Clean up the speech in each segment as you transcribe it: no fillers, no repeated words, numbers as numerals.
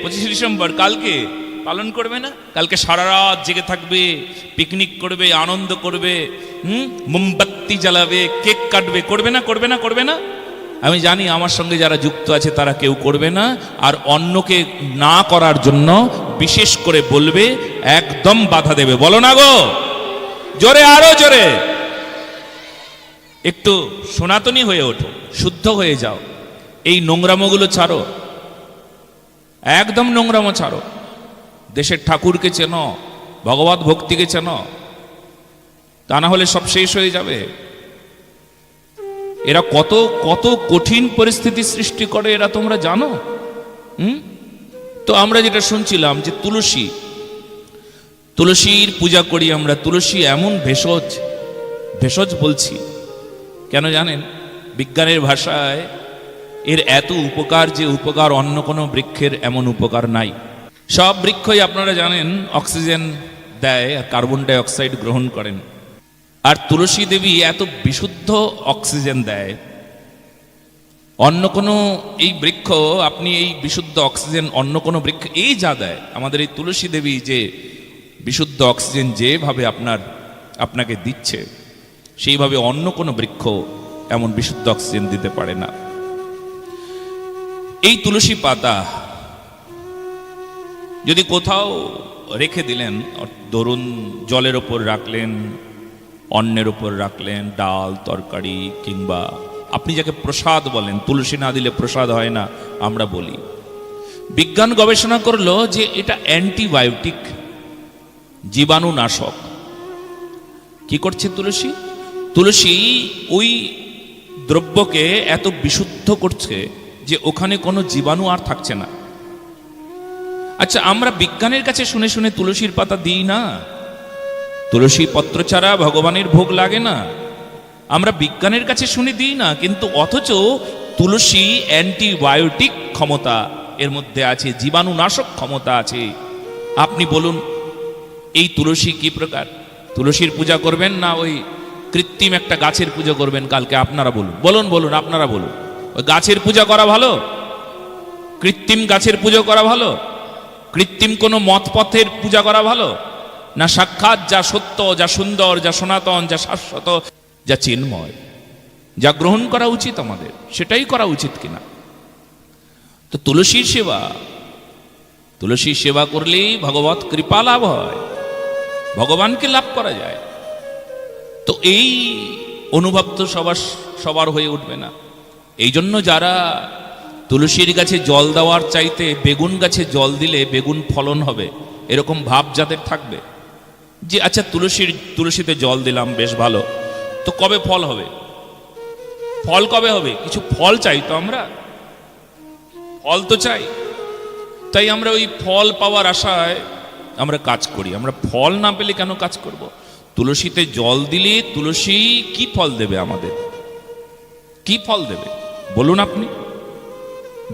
25 December কালকে পালন করবে না? কালকে সারা রাত জেগে থাকবে, পিকনিক করবে, আনন্দ করবে, মোমবাতি জ্বালাবে, কেক কাটবে, করবে না? করবে না? করবে না? আমি জানি আমার সঙ্গে যারা যুক্ত আছে তারা কেউ করবে না। আর অন্যকে না করার জন্য বিশেষ করে বলবে, একদম বাধা দেবে। বলো না গো, জোরে, আরো জোরে। একটু সনাতনী হয়ে ওঠো, শুদ্ধ হয়ে যাও, এই নোংরামোগুলো ছাড়ো, একদম নোংরামো ছাড়ো। দেশের ঠাকুরকে চেনো, ভগবত ভক্তিকে চেনো, তা না হলে সব শেষ হয়ে যাবে। এরা কত কত কঠিন পরিস্থিতি সৃষ্টি করে, এরা তোমরা জানো? তো আমরা যেটা শুনছিলাম যে তুলসীর পূজা করি আমরা। তুলসী এমন ভেষজ, ভেষজ বলছি কেন জানেন? বিজ্ঞানের ভাষায় এর এত উপকার, যে উপকার অন্য কোনো বৃক্ষের এমন উপকার নাই। সব বৃক্ষই আপনারা জানেন অক্সিজেন দেয় আর কার্বন ডাই অক্সাইড গ্রহণ করেন, আর তুলসী দেবী এত বিশুদ্ধ অক্সিজেন দেয়। অন্য কোনো এই বৃক্ষ, আপনি এই বিশুদ্ধ অক্সিজেন অন্য কোনো বৃক্ষ এই যা দেয়, আমাদের এই তুলসী দেবী যে বিশুদ্ধ অক্সিজেন যেভাবে আপনাকে দিচ্ছে, সেইভাবে অন্য কোনো বৃক্ষ এমন বিশুদ্ধ অক্সিজেন দিতে পারে না। এই তুলসী পাতা যদি কোথাও রেখে দিলেন, ধরুন জলের ওপর রাখলেন, অন্নের ওপর রাখলেন, ডাল তরকারি, কিংবা আপনি যাকে প্রসাদ বলেন, তুলসী না দিলে প্রসাদ হয় না আমরা বলি, বিজ্ঞান গবেষণা করলো যে এটা অ্যান্টিবায়োটিক, জীবাণুনাশক। কি করছে তুলসী? তুলসী ওই দ্রব্যকে এত বিশুদ্ধ করছে যে ওখানে কোনো জীবাণু আর থাকছে না। আচ্ছা, আমরা বিজ্ঞানের কাছে শুনে শুনে তুলসীর পাতা দিই না? তুলসী পত্র ছাড়া ভগবানের ভোগ লাগে না, আমরা বিজ্ঞানের কাছে শুনে দিই না, কিন্তু অথচ তুলসী অ্যান্টিবায়োটিক ক্ষমতা এর মধ্যে আছে, জীবাণুনাশক ক্ষমতা আছে। আপনি বলুন এই তুলসী কি প্রকার? তুলসীর পূজা করবেন না ওই কৃত্রিম একটা গাছের পূজা করবেন কালকে? আপনারা বলুন, বলুন বলুন, আপনারা বলুন। ওই গাছের পূজা করা ভালো, কৃত্রিম গাছের পূজা করা ভালো, কৃত্রিম কোনো মত পথের পূজা করা ভালো, না সাক্ষাৎ যা সত্য, যা সুন্দর, যা সনাতন, যা শাশ্বত, যা চিন্ময়, যা গ্রহণ করা উচিত আমাদের, সেটাই করা উচিত কিনা? তো তুলসীর সেবা করলেই ভগবত কৃপা লাভ হয়, ভগবানকে লাভ করা যায়। তো এই অনুভব তো সবার হয়ে উঠবে না। এই জন্য যারা তুলসীর গাছে জল দেওয়ার চাইতে বেগুন গাছে জল দিলে বেগুন ফলন হবে, এরকম ভাব যাদের থাকবে, যে আচ্ছা তুলসীতে জল দিলাম বেশ ভালো, তো কবে ফল হবে? ফল কবে হবে? কিছু ফল চাই তো, আমরা ফল তো চাই। তাই আমরা ওই ফল পাওয়ার আশায় আমরা কাজ করি। আমরা ফল না পেলে কেন কাজ করব? তুলসীতে জল দিলে তুলসী কি ফল দেবে আমাদের? কি ফল দেবে বলুন আপনি?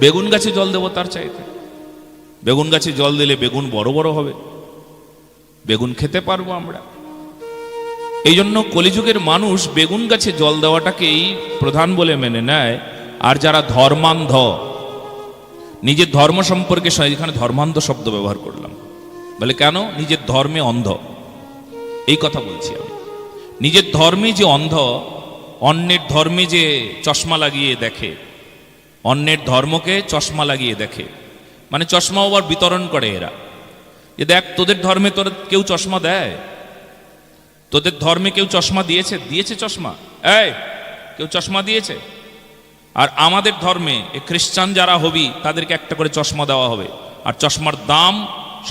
বেগুন গাছে জল দেবো তার চাইতে? বেগুন গাছে জল দিলে বেগুন বড় বড় হবে, বেগুন খেতে পারবো আমরা। এই জন্য কলিযুগের মানুষ বেগুন গাছে জল দেওয়াটাকেই প্রধান বলে মেনে নেয়। আর যারা ধর্মান্ধ, নিজের ধর্ম সম্পর্কে, এখানে ধর্মান্ধ শব্দ ব্যবহার করলাম, বলে কেন? নিজের ধর্মে অন্ধ, এই কথা বলছি আমি। নিজের ধর্মে যে অন্ধ, অন্যের ধর্মে যে চশমা লাগিয়ে দেখে, অন্যের ধর্মকে চশমা লাগিয়ে দেখে, মানে চশমা আবার বিতরণ করে এরা, যে দেখ তোদের ধর্মে তোর কেউ চশমা দেয়, তোদের ধর্মে কেউ চশমা দিয়েছে চশমা, কেউ চশমা দিয়েছে? আর আমাদের ধর্মে খ্রিস্টান যারা হবি তাদেরকে একটা করে চশমা দেওয়া হবে, আর চশমার দাম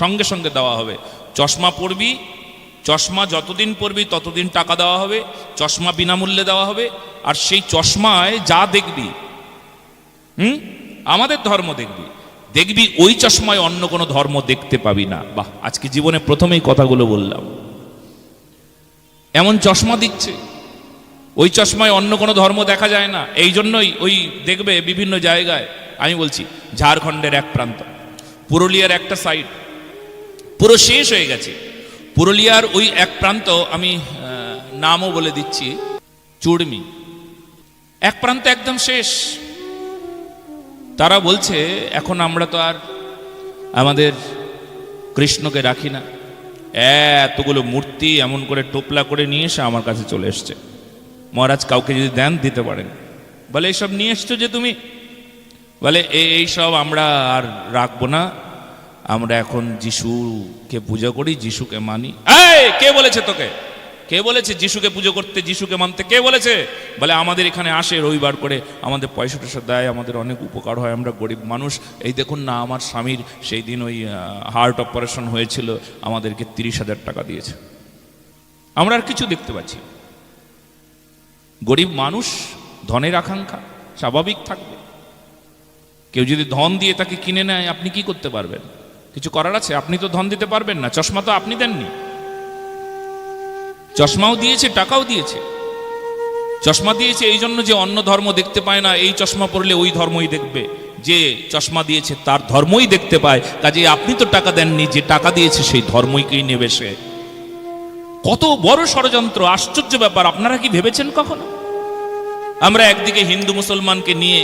সঙ্গে সঙ্গে দেওয়া হবে। চশমা পরবি, চশমা যতদিন পরবি ততদিন টাকা দেওয়া হবে, চশমা বিনামূল্যে দেওয়া হবে, আর সেই চশমায় যা দেখবি, আমাদের ধর্ম দেখবি ওই চশমায় অন্য কোনো ধর্ম দেখতে পাবি না। বাহ, আজকে জীবনে প্রথমেই কথাগুলো বললাম। এমন চশমা দিচ্ছে, ওই চশমায় অন্য কোনো ধর্ম দেখা যায় না। এই জন্যই ওই দেখবে বিভিন্ন জায়গায়, আমি বলছি ঝাড়খণ্ডের এক প্রান্ত, পুরুলিয়ার একটা সাইড পুরো শেষ হয়ে গেছে। পুরুলিয়ার ওই এক প্রান্ত, আমি নামও বলে দিচ্ছি, চুড়মি, এক প্রান্ত একদম শেষ। তারা বলছে এখন আমরা তো আর আমাদের কৃষ্ণকে রাখি না, এতগুলো মূর্তি এমন করে টোপলা করে নিয়ে এসে আমার কাছে চলে এসছে। মহারাজ কাউকে যদি দেন দিতে পারেন। বলে এইসব নিয়ে এসছো যে তুমি? বলে এইসব আমরা আর রাখবো না, আমরা এখন যিশুকে পুজো করি, যিশুকে মানি। এই কে বলেছে তোকে? কে বলেছে যিশুকে পুজো করতে, যিশুকে মানতে? কে বলেছে? বলে আমাদের এখানে আসে রবিবার করে, আমাদের পয়সা টয়সা দেয়, আমাদের অনেক উপকার হয়, আমরা গরিব মানুষ। এই দেখুন না, আমার স্বামীর সেই দিন ওই হার্ট অপারেশন হয়েছিল, আমাদেরকে 30,000 টাকা দিয়েছে। আমরা আর কিছু দেখতে পাচ্ছি। গরিব মানুষ, ধনের আকাঙ্ক্ষা স্বাভাবিক থাকবে। কেউ যদি ধন দিয়ে তাকে কিনে নেয়, আপনি কি করতে পারবেন? কিছু করার আছে? আপনি তো ধন দিতে পারবেন না। চশমা তো আপনি দেননি, চশমাও দিয়েছে, টাকাও দিয়েছে। চশমা দিয়েছে এই জন্য যে অন্য ধর্ম দেখতে পায় না, এই চশমা পরলে ওই ধর্মই দেখবে। যে চশমা দিয়েছে তার ধর্মই দেখতে পায়, কাজে আপনি তো টাকা দেননি, যে টাকা দিয়েছে সেই ধর্মইকেই নেবে সে। কত বড় ষড়যন্ত্র! আশ্চর্য ব্যাপার। আপনারা কি ভেবেছেন কখনো? আমরা একদিকে হিন্দু মুসলমানকে নিয়ে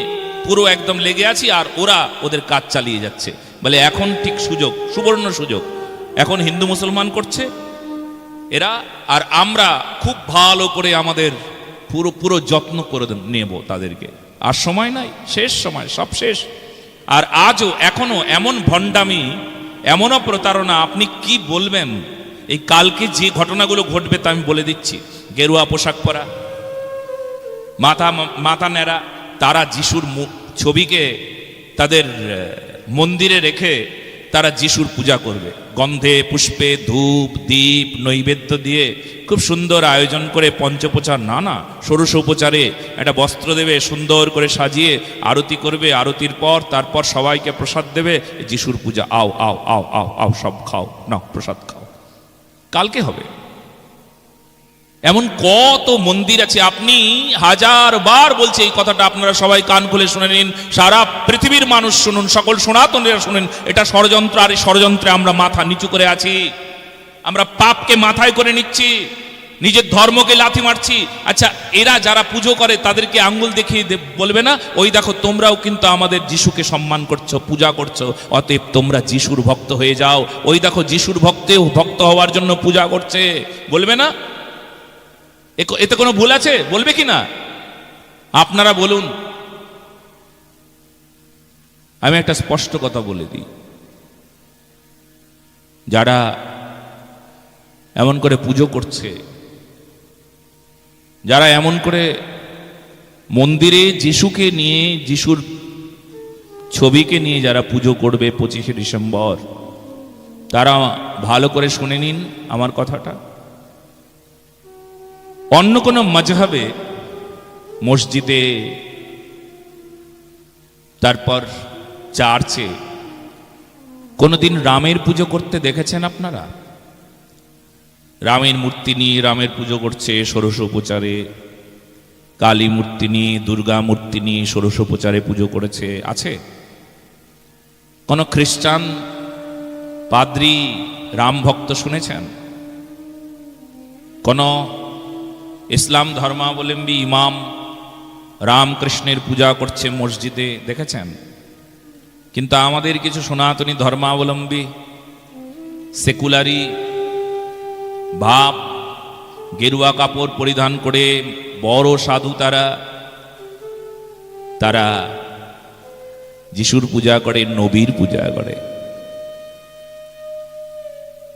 পুরো একদম লেগে আছি, আর ওরা ওদের কাজ চালিয়ে যাচ্ছে। বলে এখন ঠিক সুযোগ, সুবর্ণ সুযোগ, এখন হিন্দু মুসলমান করছে এরা, আর আমরা খুব ভালো করে আমাদের পুরো যত্ন করে নেব তাদেরকে। আর সময় নাই, শেষ সময়, সব শেষ। আর আজও এখনো এমন ভণ্ডামি, এমনও প্রতারণা, আপনি কি বলবেন? এই কালকে যে ঘটনাগুলো ঘটবে তা আমি বলে দিচ্ছি। গেরুয়া পোশাক পরা, মাথা নেড়া, তারা যিশুর ছবিকে তাদের মন্দিরে রেখে তারা যিশুর পূজা করবে। গন্ধে পুষ্পে ধূপ দীপ নৈবেদ্য দিয়ে খুব সুন্দর আয়োজন করে, পঞ্চোপচার না ষোড়শ উপচারে একটা বস্ত্র দেবে, সুন্দর করে সাজিয়ে আরতি করবে। আরতির পর তারপর সবাইকে প্রসাদ দেবে। যিশুর পূজা, আও আও আও আও আও, সব খাও, না প্রসাদ খাও। কালকে হবে। এমন কত মন্দির আছে, আপনি হাজারবার বলছি এই কথাটা, আপনারা সবাই কান খুলে শুনে নিন, সারা পৃথিবীর মানুষ শুনুন, সকল সনাতনীরা শুনেন। এটা ষড়যন্ত্র, আর এই ষড়যন্ত্রে আমরা মাথা নিচু করে আছি। আমরা পাপকে মাথায় করে নিচ্ছি, নিজের ধর্মকে লাথি মারছি। আচ্ছা, এরা যারা পুজো করে তাদেরকে আঙ্গুল দেখিয়ে বলবে না, ওই দেখো তোমরাও কিন্তু আমাদের যিশুকে সম্মান করছো, পূজা করছো, অতএব তোমরা যিশুর ভক্ত হয়ে যাও। ওই দেখো যিশুর ভক্ত হওয়ার জন্য পূজা করছে, বলবে না? এতে কোনো ভুল আছে? বলবে কি না? আপনারা বলুন। আমি একটা স্পষ্ট কথা বলে দিই, যারা এমন করে পুজো করছে, যারা এমন করে মন্দিরে যিশুকে নিয়ে, যিশুর ছবিকে নিয়ে যারা পুজো করবে 25শে ডিসেম্বর, তারা ভালো করে শুনে নিন আমার কথাটা। অন্য কোনো মাযহাবে, মসজিদে, তারপর চার্চে কোনোদিন রামের পুজো করতে দেখেছেন আপনারা? রামের মূর্তি নিয়ে রামের পুজো করছে ষোড়শ উপচারে, কালী মূর্তি নিয়ে, দুর্গা মূর্তি নিয়ে ষোড়শ উপচারে পুজো করেছে, আছে? কোন খ্রিস্টান পাদ্রী রাম ভক্ত শুনেছেন? কোন ইসলাম ধর্মাবলম্বী ইমাম রামকৃষ্ণের পূজা করছে মসজিদে দেখেছেন? কিন্তু আমাদের কিছু সনাতনী ধর্মাবলম্বী সেকুলারি ভাব, গেরুয়া কাপড় পরিধান করে বড় সাধু, তারা যিশুর পূজা করে, নবীর পূজা করে,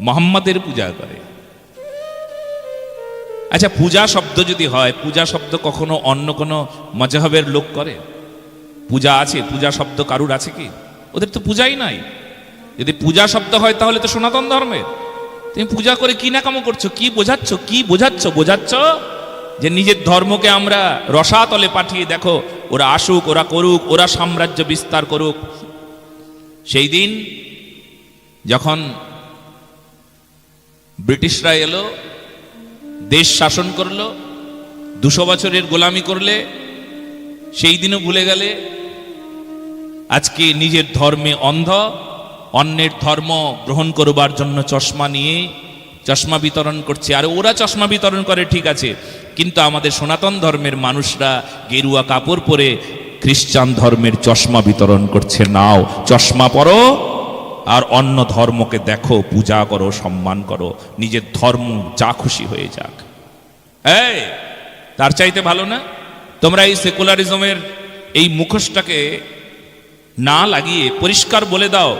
মোহাম্মদের পূজা করে। আচ্ছা, পূজা শব্দ যদি হয়, পূজা শব্দ কখনো অন্য কোনো মযহবের লোক করে? পূজা আছে, পূজা শব্দ কারুর আছে কি? ওদের তো পূজাই নাই। যদি পূজা শব্দ হয় তাহলে তো সনাতন ধর্মের। তুমি পূজা করে কি নাকামো করছো? কি বোঝাচ্ছ? কি বোঝাচ্ছ যে নিজের ধর্মকে আমরা রসাতলে পাঠিয়ে, দেখো ওরা আসুক, ওরা করুক, ওরা সাম্রাজ্য বিস্তার করুক। সেই দিন যখন ব্রিটিশরা এলো, দেশ শাসন করলো, 200 বছরের গোলামি করলে, সেই দিনও ভুলে গেলে। আজকে নিজের ধর্মে অন্ধ, অন্যের ধর্ম গ্রহণ করবার জন্য চশমা নিয়ে চশমা বিতরণ করছে। আর ওরা চশমা বিতরণ করে ঠিক আছে, কিন্তু আমাদের সনাতন ধর্মের মানুষরা গেরুয়া কাপড় পরে খ্রিস্টান ধর্মের চশমা বিতরণ করছে। নাও চশমা পরো আর অন্য ধর্মকে দেখো, পূজা করো, সম্মান করো, নিজের ধর্ম যা খুশি হয়ে যাক। এই তার চাইতে ভালো না তোমরা এই সেকুলারিজমের এই মুখোশটাকে না লাগিয়ে পরিষ্কার বলে দাও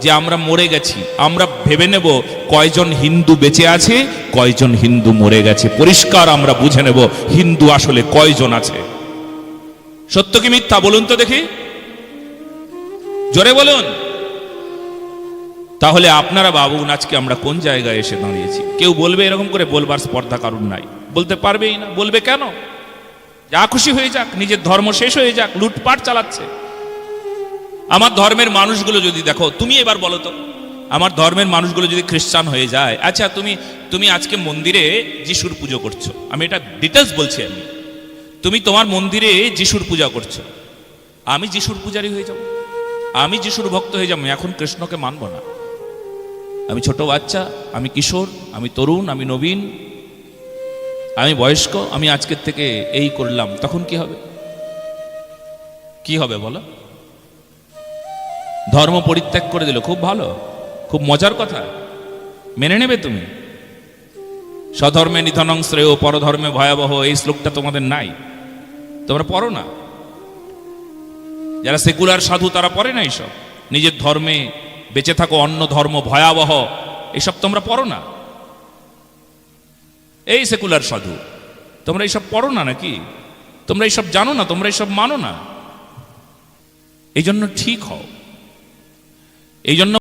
যে আমরা মরে গেছি। আমরা ভেবে নেব কয়জন হিন্দু বেঁচে আছে, কয়জন হিন্দু মরে গেছে। পরিষ্কার আমরা বুঝে নেব হিন্দু আসলে কয়জন আছে। সত্য কি মিথ্যা বলুন তো দেখি, জোরে বলুন। তাহলে আপনারা ভাবুন আজকে আমরা কোন জায়গায় এসে দাঁড়িয়েছি। কেউ বলবে এরকম করে বলবার স্পর্ধা কারণ নাই, বলতে পারবেই না। বলবে কেন? যা খুশি হয়ে যাক, নিজের ধর্ম শেষ হয়ে যাক, লুটপাট চালাচ্ছে। আমার ধর্মের মানুষগুলো যদি দেখো, তুমি এবার বলো তো, আমার ধর্মের মানুষগুলো যদি খ্রিস্টান হয়ে যায়, আচ্ছা তুমি আজকে মন্দিরে যিশুর পুজো করছো, আমি এটা ডিটেলস বলছি। তুমি তোমার মন্দিরে যিশুর পূজা করছো, আমি যিশুর পূজারি হয়ে যাব, আমি যিশুর ভক্ত হয়ে যাবো। এখন কৃষ্ণকে মানব না। আমি ছোট বাচ্চা, আমি কিশোর, আমি তরুণ, আমি নবীন, আমি বয়স্ক, আমি আজকের থেকে এই করলাম, তখন কি হবে? কি হবে বলো? ধর্ম পরিত্যাগ করে দিল, খুব ভালো, খুব মজার কথা, মেনে নেবে তুমি? স্বধর্মে নিধনং শ্রেয় পরধর্মে ভয়াবহ, এই শ্লোকটা তোমাদের নাই, তোমরা পড়ো না। যারা সেকুলার সাধু তারা পড়ে না এইসব। নিজের ধর্মে বেঁচে থাকো, অন্য ধর্ম ভয়াবহ, এসব তোমরা পড়ো না। এই সেকুলার সাধু তোমরা এইসব পড়ো না নাকি? তোমরা এইসব জানো না, তোমরা এইসব মানো না। এই জন্য ঠিক হও, এই জন্য